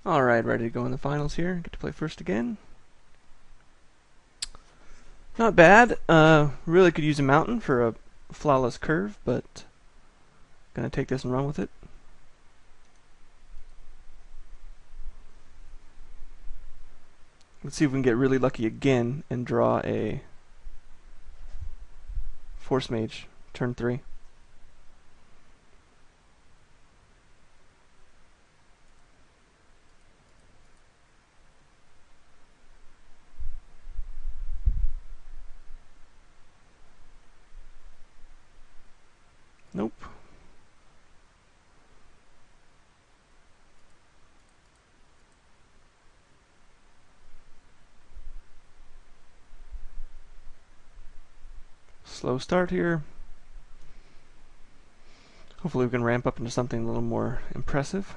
Alright, ready to go in the finals here. Get to play first again. Not bad. Really could use a mountain for a flawless curve, but gonna take this and run with it. Let's see if we can get really lucky again and draw a Force Mage, turn 3. Nope. Slow start here. Hopefully we can ramp up into something a little more impressive.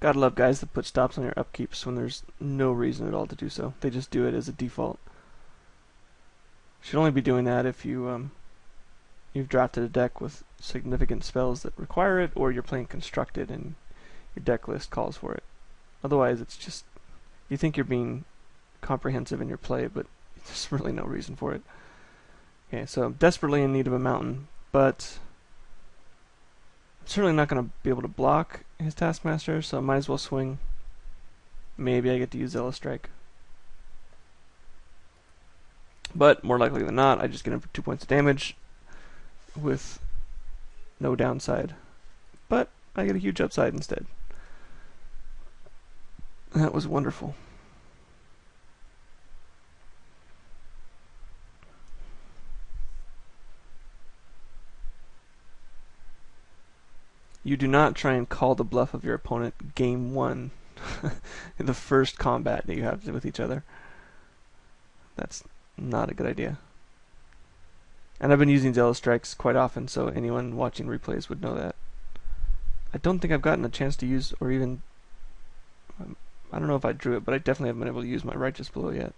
Gotta love guys that put stops on your upkeeps when there's no reason at all to do so. They just do it as a default. Should only be doing that if you've drafted a deck with significant spells that require it, or you're playing constructed and your deck list calls for it. Otherwise, it's just, you think you're being comprehensive in your play, but there's really no reason for it. Okay, so I'm desperately in need of a mountain, but I'm certainly not going to be able to block his Taskmaster, so I might as well swing. Maybe I get to use Zealous Strike. But more likely than not, I just get him for 2 points of damage with no downside. But I get a huge upside instead. That was wonderful. You do not try and call the bluff of your opponent game 1 in the first combat that you have with each other. That's not a good idea. And I've been using Zealous Strikes quite often, so anyone watching replays would know that. I don't think I've gotten a chance to use, or even, I don't know if I drew it, but I definitely haven't been able to use my Righteous Blow yet.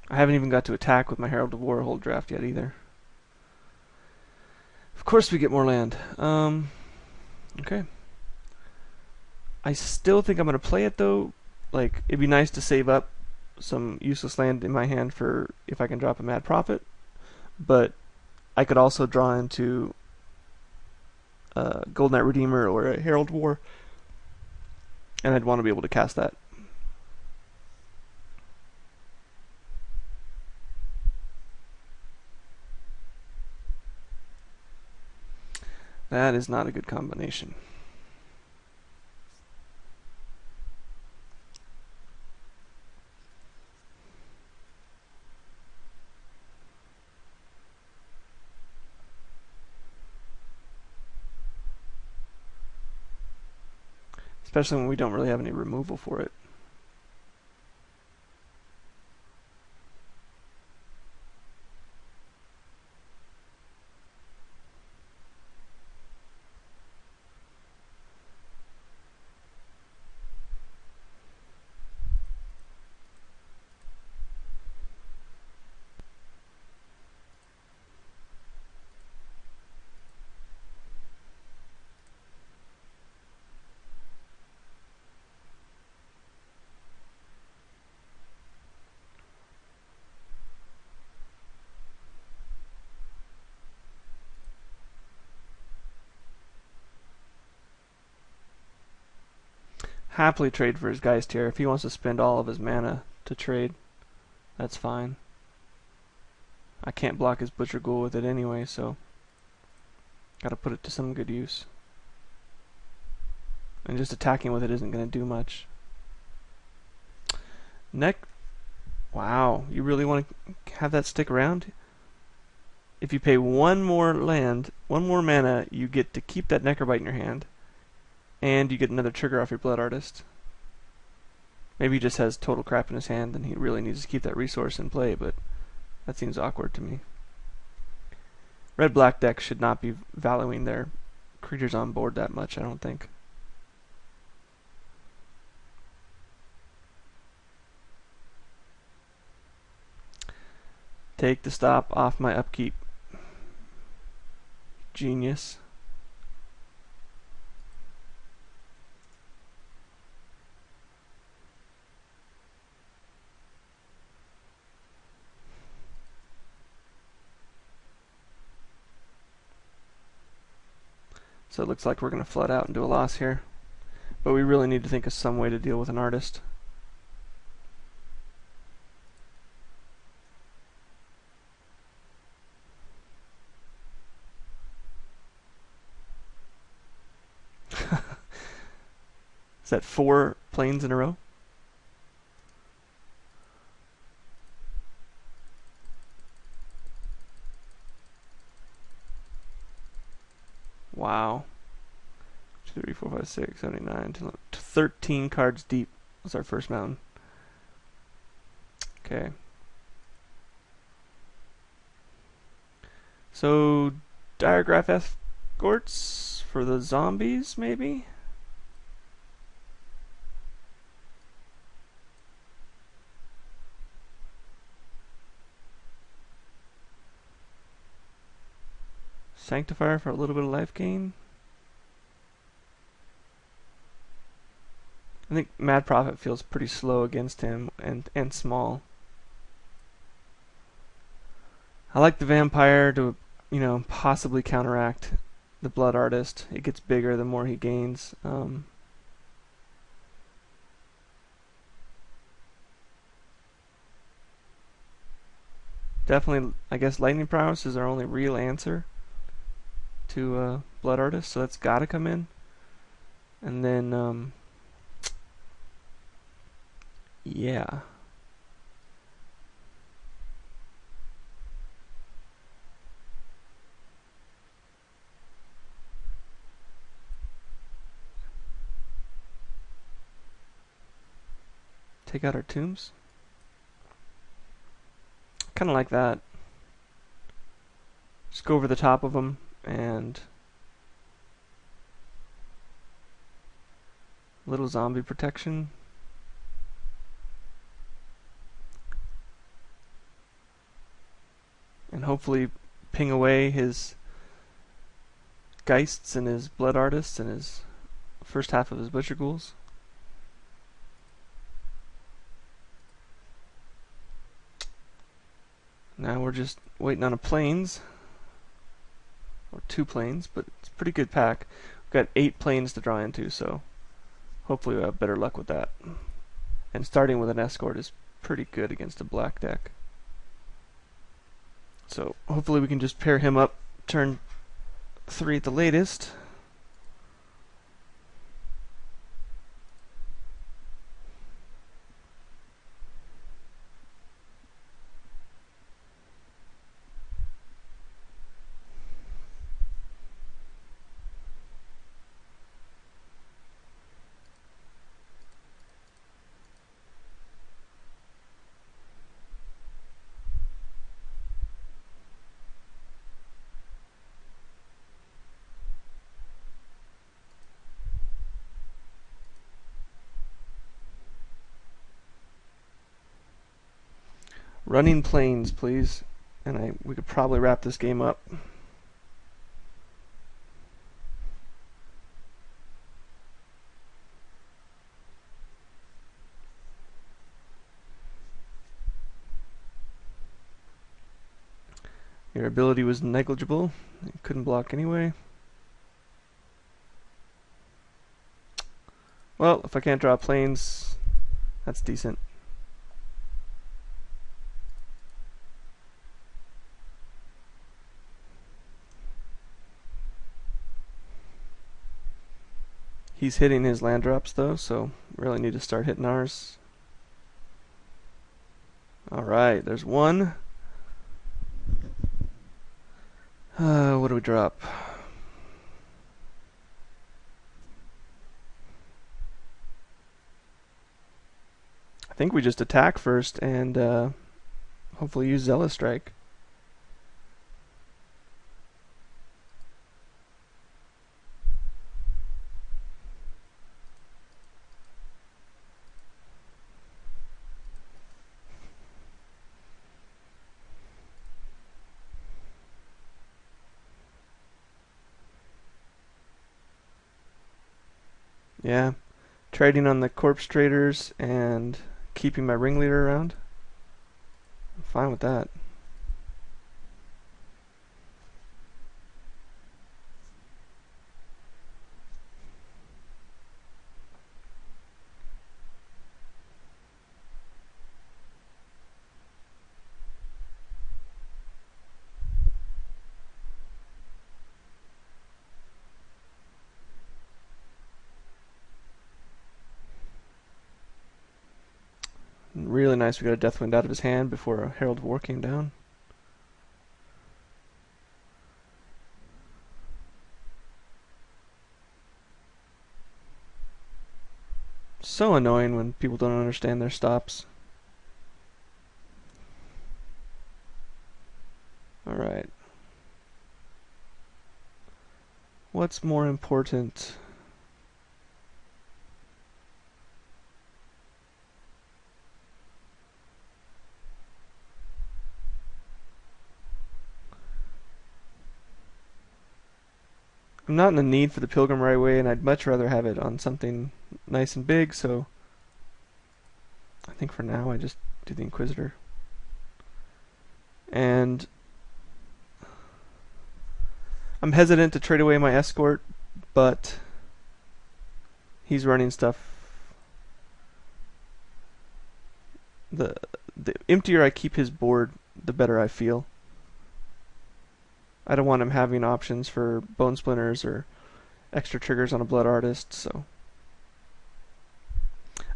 I haven't even got to attack with my Herald of War whole draft yet either. Of course we get more land. Okay. I still think I'm going to play it though. Like, it'd be nice to save up some useless land in my hand for if I can drop a Mad Prophet. But I could also draw into Gold Knight Redeemer or a Herald War. And I'd want to be able to cast that. That is not a good combination. Especially when we don't really have any removal for it. Happily trade for his Geist here. If he wants to spend all of his mana to trade, that's fine. I can't block his Butcher Ghoul with it anyway, so gotta put it to some good use. And just attacking with it isn't going to do much. Wow, you really want to have that stick around? If you pay one more land, one more mana, you get to keep that Necrobite in your hand. And you get another trigger off your Blood Artist. Maybe he just has total crap in his hand and he really needs to keep that resource in play, but that seems awkward to me. Red-black decks should not be valuing their creatures on board that much, I don't think. Take the stop off my upkeep. Genius. So it looks like we're going to flood out and do a loss here. But we really need to think of some way to deal with an artist. Is that 4 planes in a row? Wow. 2, 3, 4, 5, 6, 7, 8, 9, 10, 11, 13 cards deep was our first mountain. Okay. So, Diregraph Escorts for the zombies, maybe? Sanctifier for a little bit of life gain. I think Mad Prophet feels pretty slow against him and small. I like the Vampire to, you know, possibly counteract the Blood Artist. It gets bigger the more he gains. Definitely, I guess Lightning Prowess is our only real answer to Blood Artist, so that's got to come in. And then, yeah. Take out our tombs. Kind of like that. Just go over the top of them and little zombie protection. And hopefully ping away his Geists and his Blood Artists and his first half of his Butcher Ghouls. Now we're just waiting on a planes, or 2 planes, but it's a pretty good pack. We've got 8 planes to draw into, so hopefully we'll have better luck with that. And starting with an escort is pretty good against a black deck. So hopefully we can just pair him up turn 3 at the latest. Running planes, please. And we could probably wrap this game up. Your ability was negligible. You couldn't block anyway. Well, if I can't draw planes, that's decent. He's hitting his land drops though, so really need to start hitting ours. Alright, there's one. What do we drop? I think we just attack first and hopefully use Zealous Strike. Yeah, trading on the corpse traders and keeping my ringleader around. I'm fine with that. Really nice we got a Deathwind out of his hand before a Herald of War came down. So annoying when people don't understand their stops. Alright. What's more important? I'm not in the need for the Pilgrim right away, and I'd much rather have it on something nice and big, so I think for now I just do the Inquisitor. And I'm hesitant to trade away my Escort, but he's running stuff. The emptier I keep his board, the better I feel. I don't want him having options for Bone Splinters or extra triggers on a Blood Artist, so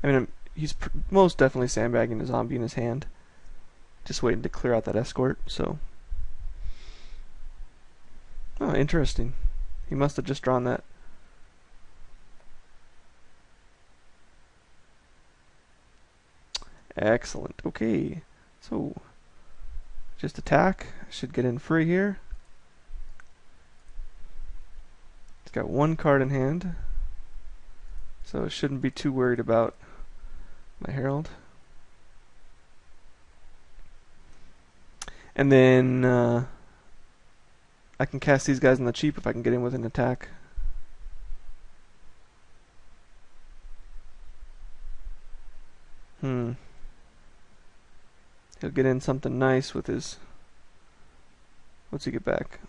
I mean, he's most definitely sandbagging a zombie in his hand, just waiting to clear out that Escort. So, oh, interesting. He must have just drawn that. Excellent. Okay, so just attack. Should get in free here. It's got one card in hand, so it shouldn't be too worried about my Herald. And then I can cast these guys on the cheap if I can get in with an attack. He'll get in something nice with his... What's he get back?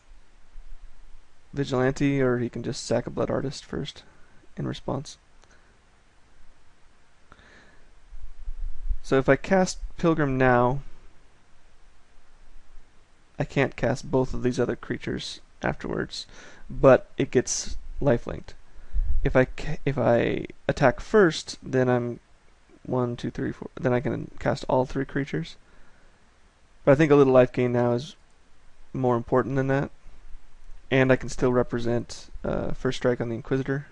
Vigilante, or he can just sack a Blood Artist first in response. So if I cast Pilgrim now, I can't cast both of these other creatures afterwards, but it gets lifelinked. If I attack first, then I'm 1, 2, 3, 4. Then I can cast all 3 creatures. But I think a little life gain now is more important than that. And I can still represent first strike on the Inquisitor.